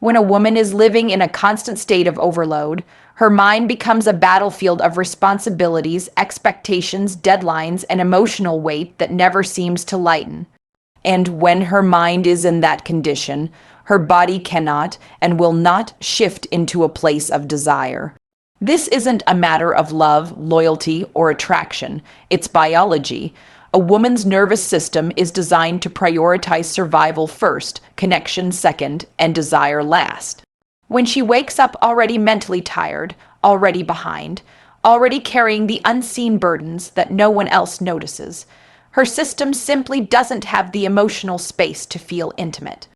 When a woman is living in a constant state of overload, her mind becomes a battlefield of responsibilities, expectations, deadlines, and emotional weight that never seems to lighten. And when her mind is in that condition, her body cannot and will not shift into a place of desire. This isn't a matter of love, loyalty, or attraction. It's biology. A woman's nervous system is designed to prioritize survival first, connection second, and desire last. When she wakes up already mentally tired, already behind, already carrying the unseen burdens that no one else notices, her system simply doesn't have the emotional space to feel intimate.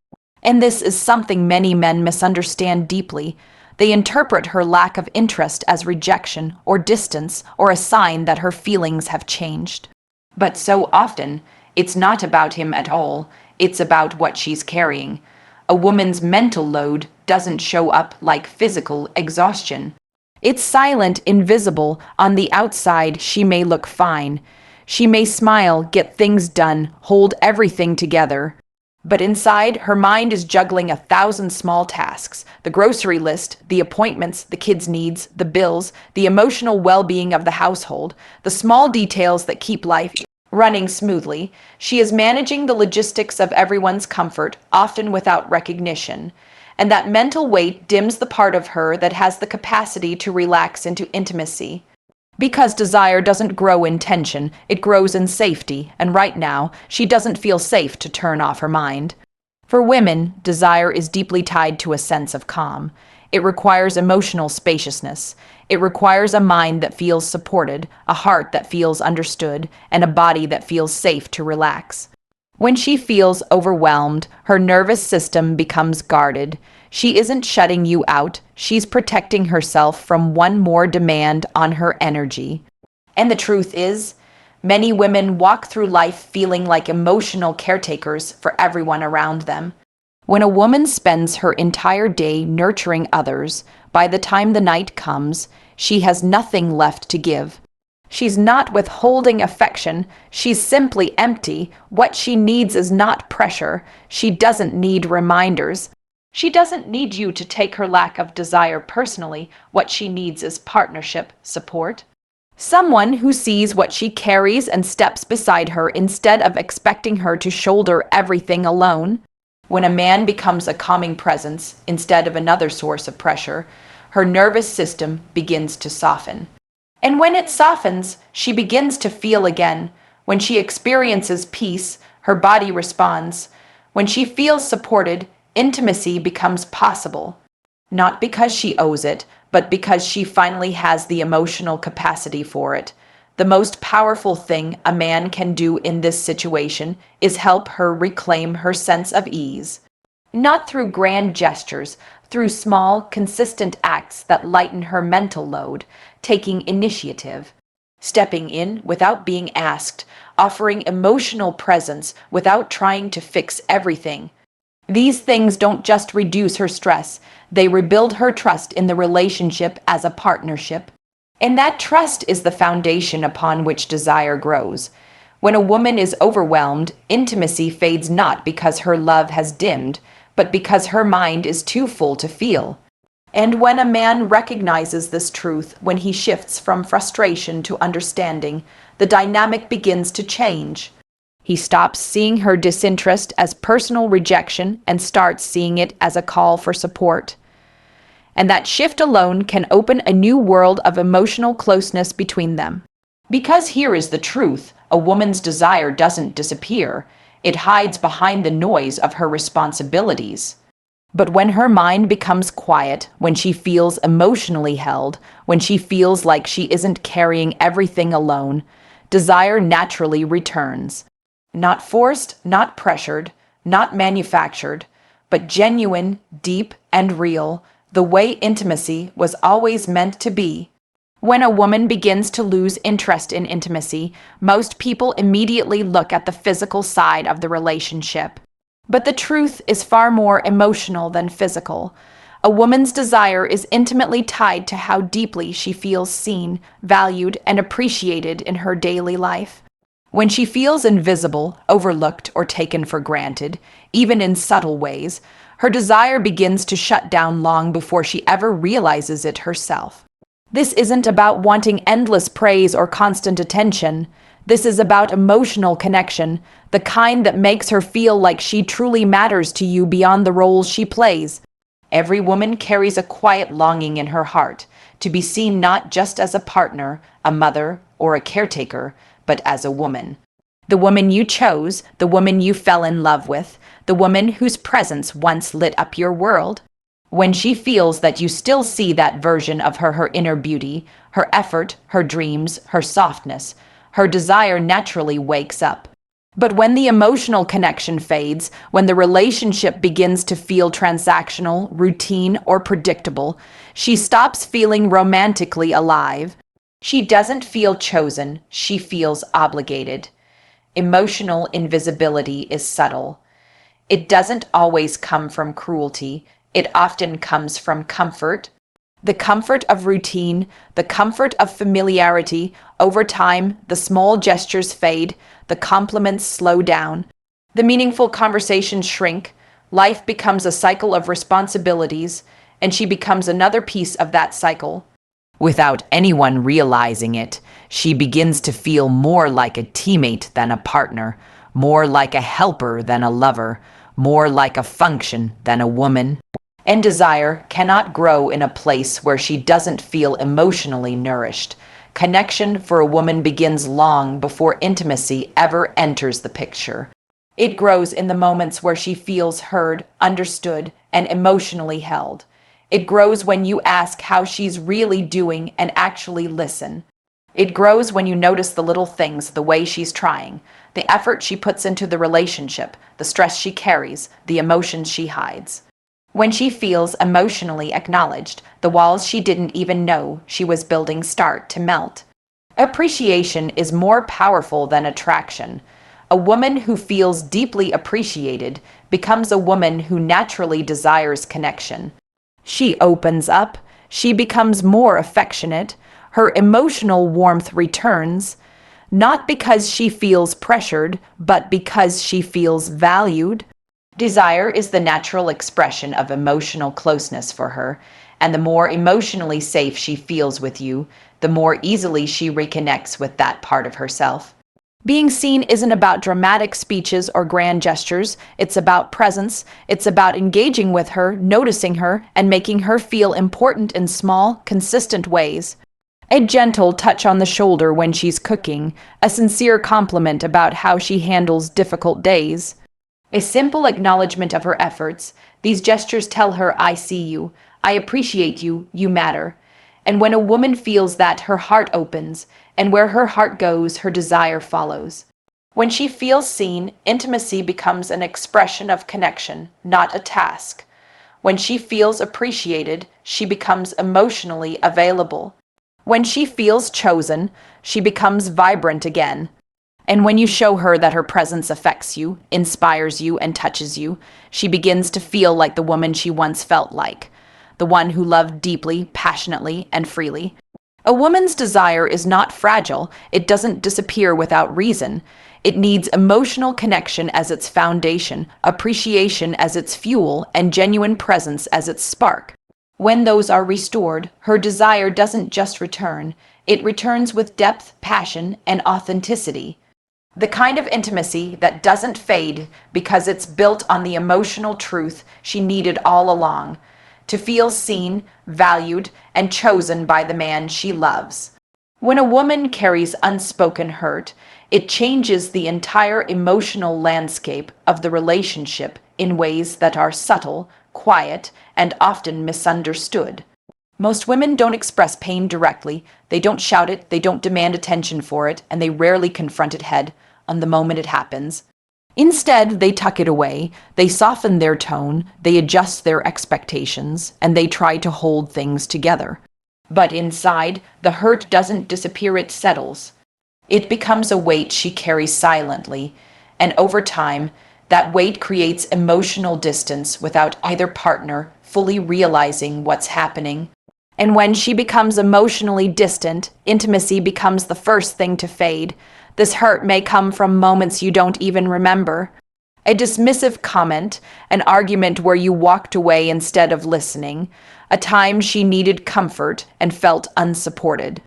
And this is something many men misunderstand deeply. They interpret her lack of interest as rejection or distance or a sign that her feelings have changed. But so often, it's not about him at all. It's about what she's carrying. A woman's mental load doesn't show up like physical exhaustion. It's silent, invisible. On the outside, she may look fine. She may smile, get things done, hold everything together. But inside, her mind is juggling 1,000 small tasks: the grocery list, the appointments, the kids' needs, the bills, the emotional well-being of the household, the small details that keep life running smoothly. She is managing the logistics of everyone's comfort, often without recognition. And that mental weight dims the part of her that has the capacity to relax into intimacy. Because desire doesn't grow in tension, it grows in safety, and right now, she doesn't feel safe to turn off her mind. For women, desire is deeply tied to a sense of calm. It requires emotional spaciousness. It requires a mind that feels supported, a heart that feels understood, and a body that feels safe to relax. When she feels overwhelmed, her nervous system becomes guarded. She isn't shutting you out, she's protecting herself from one more demand on her energy. And the truth is, many women walk through life feeling like emotional caretakers for everyone around them. When a woman spends her entire day nurturing others, by the time the night comes, she has nothing left to give. She's not withholding affection, she's simply empty. What she needs is not pressure. She doesn't need reminders. She doesn't need you to take her lack of desire personally. What she needs is partnership, support. Someone who sees what she carries and steps beside her instead of expecting her to shoulder everything alone. When a man becomes a calming presence instead of another source of pressure, her nervous system begins to soften. And when it softens, she begins to feel again. When she experiences peace, her body responds. When she feels supported, intimacy becomes possible. Not because she owes it, but because she finally has the emotional capacity for it. The most powerful thing a man can do in this situation is help her reclaim her sense of ease. Not through grand gestures, through small, consistent acts that lighten her mental load, taking initiative, stepping in without being asked, offering emotional presence without trying to fix everything. These things don't just reduce her stress, they rebuild her trust in the relationship as a partnership. And that trust is the foundation upon which desire grows. When a woman is overwhelmed, intimacy fades not because her love has dimmed, but because her mind is too full to feel. And when a man recognizes this truth, when he shifts from frustration to understanding, the dynamic begins to change. He stops seeing her disinterest as personal rejection and starts seeing it as a call for support. And that shift alone can open a new world of emotional closeness between them. Because here is the truth, a woman's desire doesn't disappear. It hides behind the noise of her responsibilities. But when her mind becomes quiet, when she feels emotionally held, when she feels like she isn't carrying everything alone, desire naturally returns. Not forced, not pressured, not manufactured, but genuine, deep, and real, the way intimacy was always meant to be. When a woman begins to lose interest in intimacy, most people immediately look at the physical side of the relationship. But the truth is far more emotional than physical. A woman's desire is intimately tied to how deeply she feels seen, valued, and appreciated in her daily life. When she feels invisible, overlooked, or taken for granted, even in subtle ways, Her desire begins to shut down long before she ever realizes it herself. This isn't about wanting endless praise or constant attention. This is about emotional connection, the kind that makes her feel like she truly matters to you beyond the roles she plays. Every woman carries a quiet longing in her heart to be seen not just as a partner, a mother, or a caretaker, but as a woman. The woman you chose, the woman you fell in love with, the woman whose presence once lit up your world. When she feels that you still see that version of her inner beauty, her effort, her dreams, her softness, her desire naturally wakes up. But when the emotional connection fades, when the relationship begins to feel transactional, routine, or predictable, she stops feeling romantically alive. She doesn't feel chosen, she feels obligated. Emotional invisibility is subtle. It doesn't always come from cruelty. It often comes from comfort. The comfort of routine, the comfort of familiarity. Over time, the small gestures fade, the compliments slow down, the meaningful conversations shrink, life becomes a cycle of responsibilities, and she becomes another piece of that cycle. Without anyone realizing it, she begins to feel more like a teammate than a partner, more like a helper than a lover, more like a function than a woman. And desire cannot grow in a place where she doesn't feel emotionally nourished. Connection for a woman begins long before intimacy ever enters the picture. It grows in the moments where she feels heard, understood, and emotionally held. It grows when you ask how she's really doing and actually listen. It grows when you notice the little things, the way she's trying, the effort she puts into the relationship, the stress she carries, the emotions she hides. When she feels emotionally acknowledged, the walls she didn't even know she was building start to melt. Appreciation is more powerful than attraction. A woman who feels deeply appreciated becomes a woman who naturally desires connection. She opens up, she becomes more affectionate, her emotional warmth returns, not because she feels pressured, but because she feels valued. Desire is the natural expression of emotional closeness for her, and the more emotionally safe she feels with you, the more easily she reconnects with that part of herself. Being seen isn't about dramatic speeches or grand gestures. It's about presence. It's about engaging with her, noticing her, and making her feel important in small, consistent ways. A gentle touch on the shoulder when she's cooking, a sincere compliment about how she handles difficult days. A simple acknowledgement of her efforts. These gestures tell her, I see you, I appreciate you, you matter. And when a woman feels that, her heart opens, and where her heart goes, her desire follows. When she feels seen, intimacy becomes an expression of connection, not a task. When she feels appreciated, she becomes emotionally available. When she feels chosen, she becomes vibrant again. And when you show her that her presence affects you, inspires you, and touches you, she begins to feel like the woman she once felt like, the one who loved deeply, passionately, and freely. A woman's desire is not fragile. It doesn't disappear without reason. It needs emotional connection as its foundation, appreciation as its fuel, and genuine presence as its spark. When those are restored, her desire doesn't just return. It returns with depth, passion, and authenticity. The kind of intimacy that doesn't fade because it's built on the emotional truth she needed all along, to feel seen, valued, and chosen by the man she loves. When a woman carries unspoken hurt, it changes the entire emotional landscape of the relationship in ways that are subtle, quiet, and often misunderstood. Most women don't express pain directly, they don't shout it, they don't demand attention for it, and they rarely confront it head on the moment it happens. Instead, they tuck it away, they soften their tone, they adjust their expectations, and they try to hold things together. But inside, the hurt doesn't disappear, it settles. It becomes a weight she carries silently, and over time, that weight creates emotional distance without either partner fully realizing what's happening. And when she becomes emotionally distant, intimacy becomes the first thing to fade. This hurt may come from moments you don't even remember. A dismissive comment, an argument where you walked away instead of listening, a time she needed comfort and felt unsupported,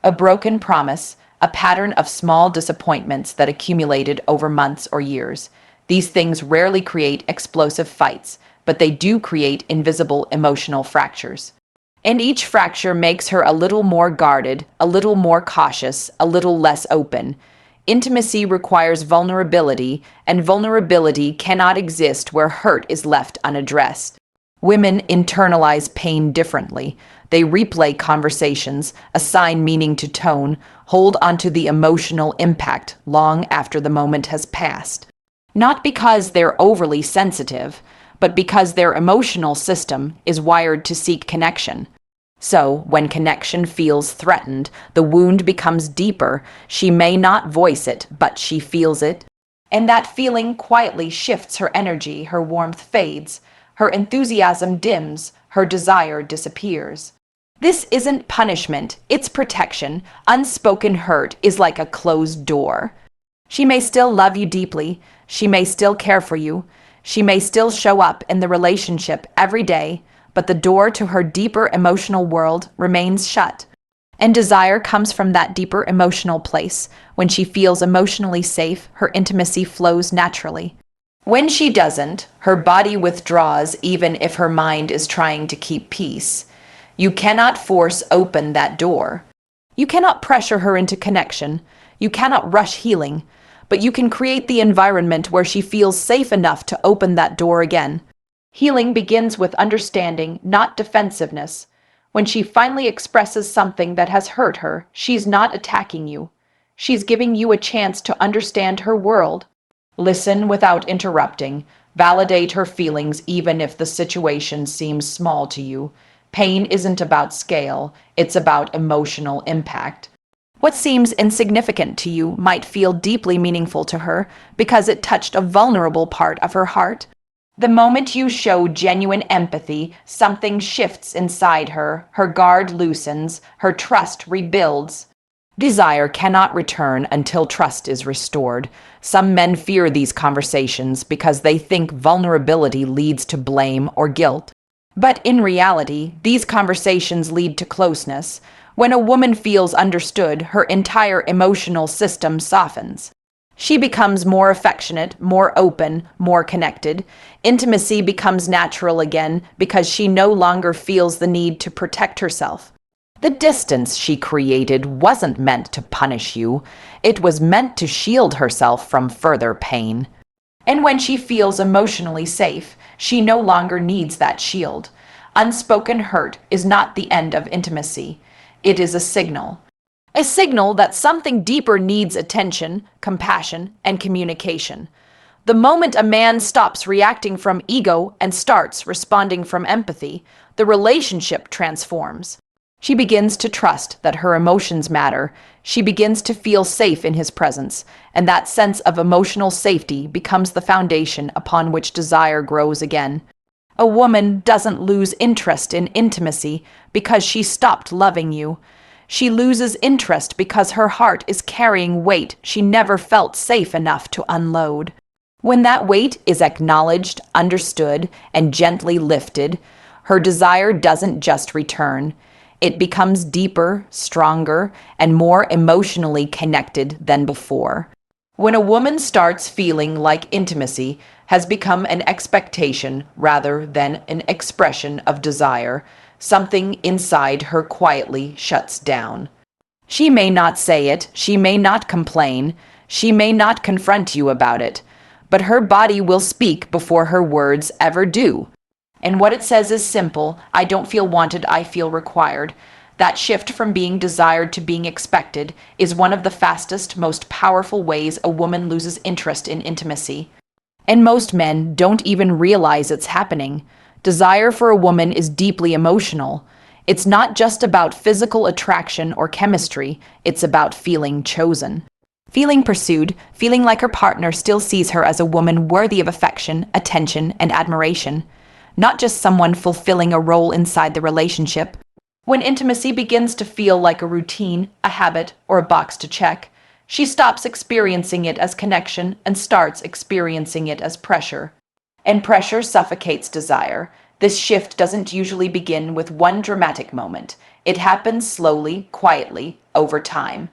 a broken promise, a pattern of small disappointments that accumulated over months or years. These things rarely create explosive fights, but they do create invisible emotional fractures. And each fracture makes her a little more guarded, a little more cautious, a little less open. Intimacy requires vulnerability, and vulnerability cannot exist where hurt is left unaddressed. Women internalize pain differently. They replay conversations, assign meaning to tone, hold onto the emotional impact long after the moment has passed. Not because they're overly sensitive, but because their emotional system is wired to seek connection. So, when connection feels threatened, the wound becomes deeper. She may not voice it, but she feels it. And that feeling quietly shifts her energy, her warmth fades, her enthusiasm dims, her desire disappears. This isn't punishment, it's protection. Unspoken hurt is like a closed door. She may still love you deeply, she may still care for you, she may still show up in the relationship every day, but the door to her deeper emotional world remains shut. And desire comes from that deeper emotional place. When she feels emotionally safe, her intimacy flows naturally. When she doesn't, her body withdraws even if her mind is trying to keep peace. You cannot force open that door. You cannot pressure her into connection. You cannot rush healing. But you can create the environment where she feels safe enough to open that door again. Healing begins with understanding, not defensiveness. When she finally expresses something that has hurt her, she's not attacking you. She's giving you a chance to understand her world. Listen without interrupting. Validate her feelings even if the situation seems small to you. Pain isn't about scale, it's about emotional impact. What seems insignificant to you might feel deeply meaningful to her because it touched a vulnerable part of her heart. The moment you show genuine empathy, something shifts inside her, her guard loosens, her trust rebuilds. Desire cannot return until trust is restored. Some men fear these conversations because they think vulnerability leads to blame or guilt. But in reality, these conversations lead to closeness. When a woman feels understood, her entire emotional system softens. She becomes more affectionate, more open, more connected. Intimacy becomes natural again because she no longer feels the need to protect herself. The distance she created wasn't meant to punish you. It was meant to shield herself from further pain. And when she feels emotionally safe, she no longer needs that shield. Unspoken hurt is not the end of intimacy. It is a signal. A signal that something deeper needs attention, compassion, and communication. The moment a man stops reacting from ego and starts responding from empathy, the relationship transforms. She begins to trust that her emotions matter. She begins to feel safe in his presence, and that sense of emotional safety becomes the foundation upon which desire grows again. A woman doesn't lose interest in intimacy because she stopped loving you. She loses interest because her heart is carrying weight she never felt safe enough to unload. When that weight is acknowledged, understood, and gently lifted, her desire doesn't just return. It becomes deeper, stronger, and more emotionally connected than before. When a woman starts feeling like intimacy has become an expectation rather than an expression of desire, something inside her quietly shuts down. She may not say it, she may not complain, she may not confront you about it, but her body will speak before her words ever do. And what it says is simple: I don't feel wanted, I feel required. That shift from being desired to being expected is one of the fastest, most powerful ways a woman loses interest in intimacy. And most men don't even realize it's happening. Desire for a woman is deeply emotional. It's not just about physical attraction or chemistry, it's about feeling chosen. Feeling pursued, feeling like her partner still sees her as a woman worthy of affection, attention, and admiration. Not just someone fulfilling a role inside the relationship. When intimacy begins to feel like a routine, a habit, or a box to check, She stops experiencing it as connection and starts experiencing it as pressure. And pressure suffocates desire. This shift doesn't usually begin with one dramatic moment. It happens slowly, quietly, over time.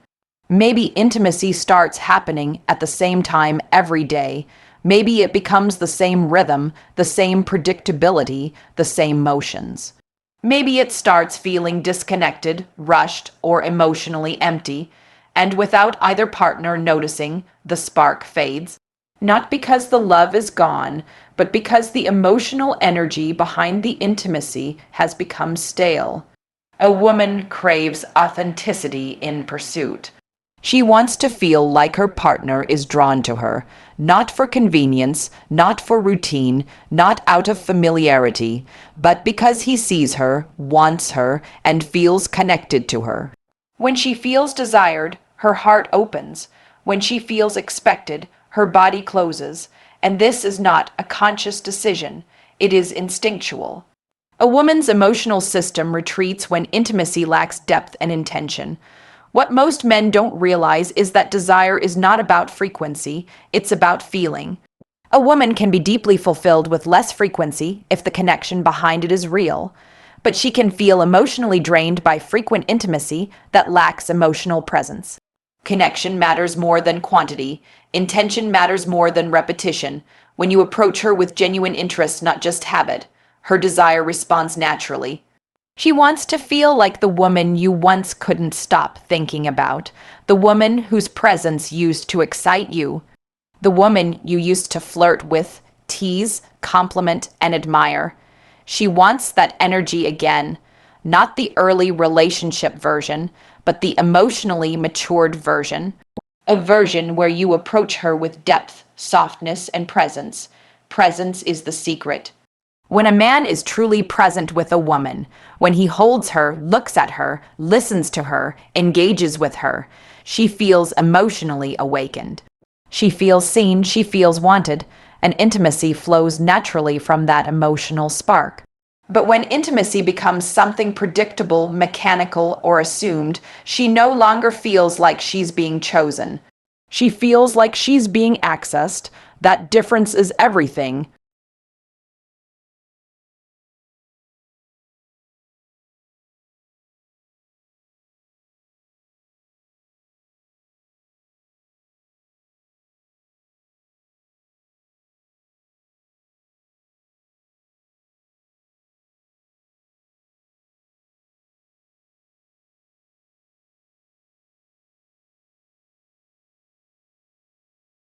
Maybe intimacy starts happening at the same time every day. Maybe it becomes the same rhythm, the same predictability, the same motions. Maybe it starts feeling disconnected, rushed, or emotionally empty, and without either partner noticing, the spark fades. Not because the love is gone, but because the emotional energy behind the intimacy has become stale. A woman craves authenticity in pursuit. She wants to feel like her partner is drawn to her, not for convenience, not for routine, not out of familiarity, but because he sees her, wants her, and feels connected to her. When she feels desired, her heart opens. When she feels expected, her body closes. And this is not a conscious decision, it is instinctual. A woman's emotional system retreats when intimacy lacks depth and intention. What most men don't realize is that desire is not about frequency, it's about feeling. A woman can be deeply fulfilled with less frequency if the connection behind it is real, but she can feel emotionally drained by frequent intimacy that lacks emotional presence. Connection matters more than quantity. Intention matters more than repetition. When you approach her with genuine interest, not just habit, her desire responds naturally. She wants to feel like the woman you once couldn't stop thinking about, the woman whose presence used to excite you, the woman you used to flirt with, tease, compliment, and admire. She wants that energy again, not the early relationship version, but the emotionally matured version, a version where you approach her with depth, softness, and presence. Presence is the secret. When a man is truly present with a woman, when he holds her, looks at her, listens to her, engages with her, she feels emotionally awakened. She feels seen, she feels wanted, and intimacy flows naturally from that emotional spark. But when intimacy becomes something predictable, mechanical, or assumed, she no longer feels like she's being chosen. She feels like she's being accessed. That difference is everything.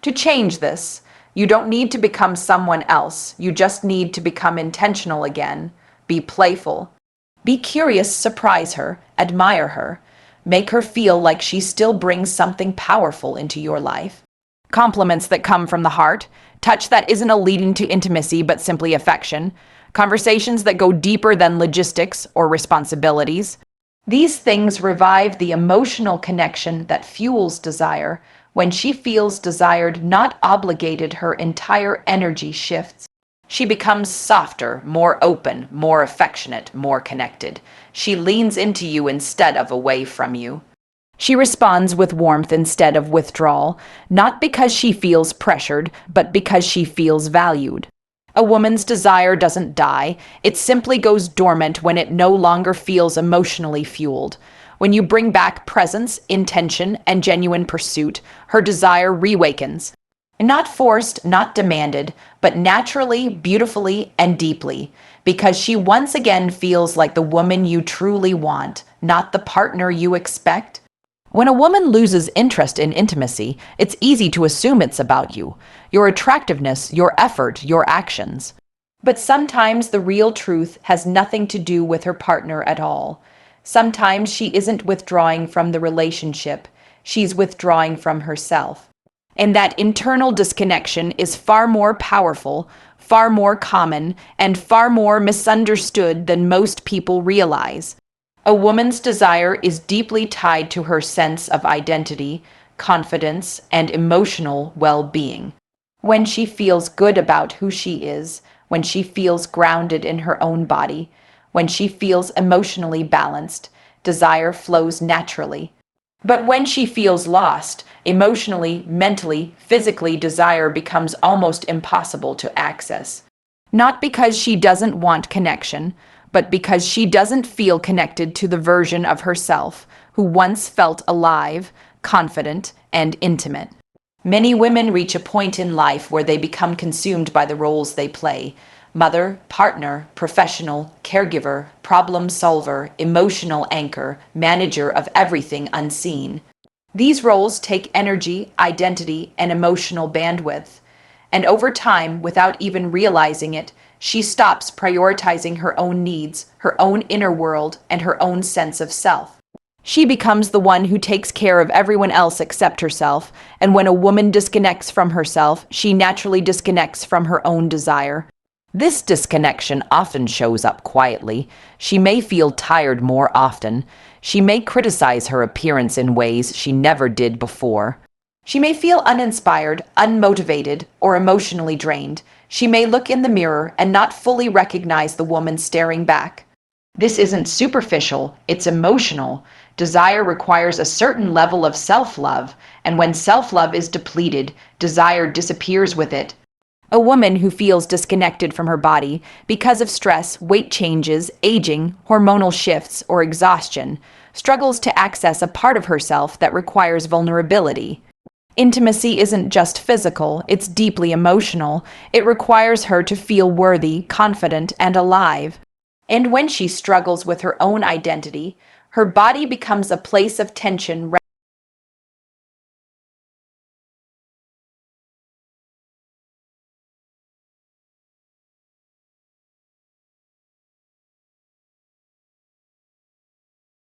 To change this, you don't need to become someone else. You just need to become intentional again. Be playful. Be curious, surprise her, admire her. Make her feel like she still brings something powerful into your life. Compliments that come from the heart, touch that isn't a leading to intimacy but simply affection, conversations that go deeper than logistics or responsibilities. These things revive the emotional connection that fuels desire. When she feels desired, not obligated, her entire energy shifts. She becomes softer, more open, more affectionate, more connected. She leans into you instead of away from you. She responds with warmth instead of withdrawal, not because she feels pressured, but because she feels valued. A woman's desire doesn't die, it simply goes dormant when it no longer feels emotionally fueled. When you bring back presence, intention, and genuine pursuit, her desire reawakens. Not forced, not demanded, but naturally, beautifully, and deeply, because she once again feels like the woman you truly want, not the partner you expect. When a woman loses interest in intimacy, it's easy to assume it's about you, your attractiveness, your effort, your actions. But sometimes the real truth has nothing to do with her partner at all. Sometimes she isn't withdrawing from the relationship, she's withdrawing from herself. And that internal disconnection is far more powerful, far more common, and far more misunderstood than most people realize. A woman's desire is deeply tied to her sense of identity, confidence, and emotional well-being. When she feels good about who she is, when she feels grounded in her own body, when she feels emotionally balanced, desire flows naturally. But when she feels lost, emotionally, mentally, physically, desire becomes almost impossible to access. Not because she doesn't want connection, but because she doesn't feel connected to the version of herself who once felt alive, confident, and intimate. Many women reach a point in life where they become consumed by the roles they play: mother, partner, professional, caregiver, problem solver, emotional anchor, manager of everything unseen. These roles take energy, identity, and emotional bandwidth. And over time, without even realizing it, she stops prioritizing her own needs, her own inner world, and her own sense of self. She becomes the one who takes care of everyone else except herself, and when a woman disconnects from herself, she naturally disconnects from her own desire. This disconnection often shows up quietly. She may feel tired more often. She may criticize her appearance in ways she never did before. She may feel uninspired, unmotivated, or emotionally drained. She may look in the mirror and not fully recognize the woman staring back. This isn't superficial, it's emotional. Desire requires a certain level of self-love, and when self-love is depleted, desire disappears with it. A woman who feels disconnected from her body because of stress, weight changes, aging, hormonal shifts, or exhaustion struggles to access a part of herself that requires vulnerability. Intimacy isn't just physical, it's deeply emotional. It requires her to feel worthy, confident, and alive. And when she struggles with her own identity, her body becomes a place of tension